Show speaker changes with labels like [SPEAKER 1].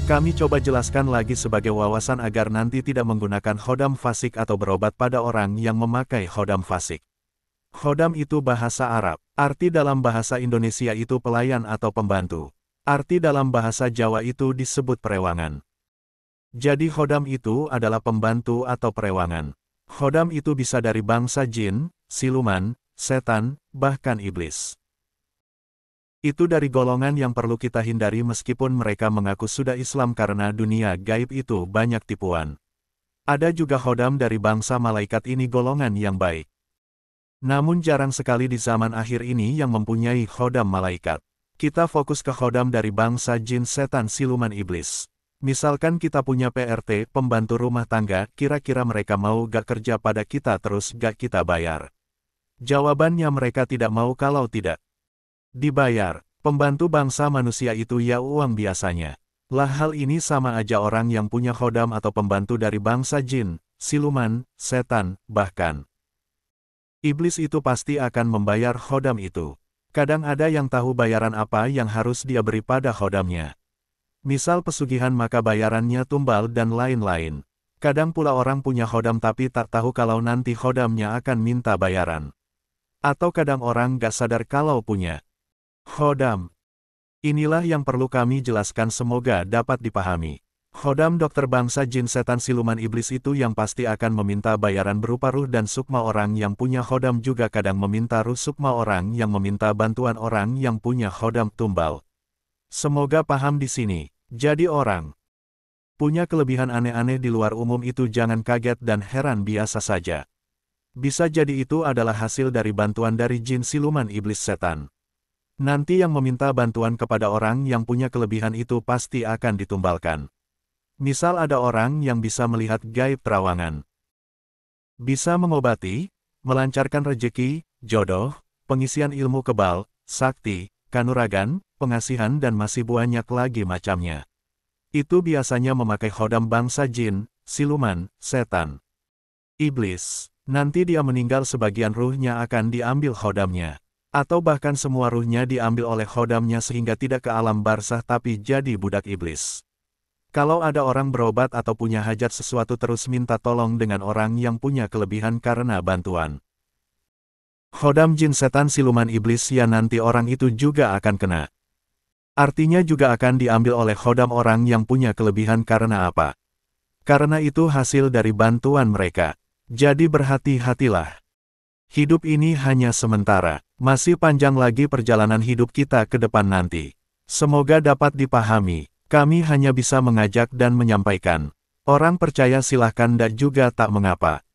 [SPEAKER 1] Kami coba jelaskan lagi sebagai wawasan agar nanti tidak menggunakan khodam fasik atau berobat pada orang yang memakai khodam fasik. Khodam itu bahasa Arab. Arti dalam bahasa Indonesia itu pelayan atau pembantu. Arti dalam bahasa Jawa itu disebut perewangan. Jadi khodam itu adalah pembantu atau perewangan. Khodam itu bisa dari bangsa jin, siluman, setan, bahkan iblis. Itu dari golongan yang perlu kita hindari meskipun mereka mengaku sudah Islam karena dunia gaib itu banyak tipuan. Ada juga khodam dari bangsa malaikat, ini golongan yang baik. Namun jarang sekali di zaman akhir ini yang mempunyai khodam malaikat. Kita fokus ke khodam dari bangsa jin, setan, siluman, iblis. Misalkan kita punya PRT, pembantu rumah tangga, kira-kira mereka mau gak kerja pada kita terus gak kita bayar? Jawabannya mereka tidak mau kalau tidak dibayar. Pembantu bangsa manusia itu ya uang biasanya. Lah hal ini sama aja orang yang punya khodam atau pembantu dari bangsa jin, siluman, setan, bahkan iblis itu pasti akan membayar khodam itu. Kadang ada yang tahu bayaran apa yang harus dia beri pada khodamnya. Misal pesugihan maka bayarannya tumbal dan lain-lain. Kadang pula orang punya khodam tapi tak tahu kalau nanti khodamnya akan minta bayaran. Atau kadang orang gak sadar kalau punya khodam. Inilah yang perlu kami jelaskan, semoga dapat dipahami. Khodam dokter bangsa jin, setan, siluman, iblis itu yang pasti akan meminta bayaran berupa ruh dan sukma. Orang yang punya khodam juga kadang meminta ruh sukma orang yang meminta bantuan orang yang punya khodam tumbal. Semoga paham di sini. Jadi orang punya kelebihan aneh-aneh di luar umum itu jangan kaget dan heran, biasa saja. Bisa jadi itu adalah hasil dari bantuan dari jin, siluman, iblis, setan. Nanti yang meminta bantuan kepada orang yang punya kelebihan itu pasti akan ditumbalkan. Misal ada orang yang bisa melihat gaib terawangan, bisa mengobati, melancarkan rejeki, jodoh, pengisian ilmu kebal, sakti, kanuragan, pengasihan dan masih banyak lagi macamnya. Itu biasanya memakai khodam bangsa jin, siluman, setan, iblis. Nanti dia meninggal sebagian ruhnya akan diambil khodamnya. Atau bahkan semua ruhnya diambil oleh khodamnya sehingga tidak ke alam barzah tapi jadi budak iblis. Kalau ada orang berobat atau punya hajat sesuatu terus minta tolong dengan orang yang punya kelebihan karena bantuan khodam jin, setan, siluman, iblis, ya nanti orang itu juga akan kena. Artinya juga akan diambil oleh khodam orang yang punya kelebihan karena apa? Karena itu hasil dari bantuan mereka. Jadi berhati-hatilah. Hidup ini hanya sementara. Masih panjang lagi perjalanan hidup kita ke depan nanti. Semoga dapat dipahami. Kami hanya bisa mengajak dan menyampaikan. Orang percaya silahkan dan juga tak mengapa.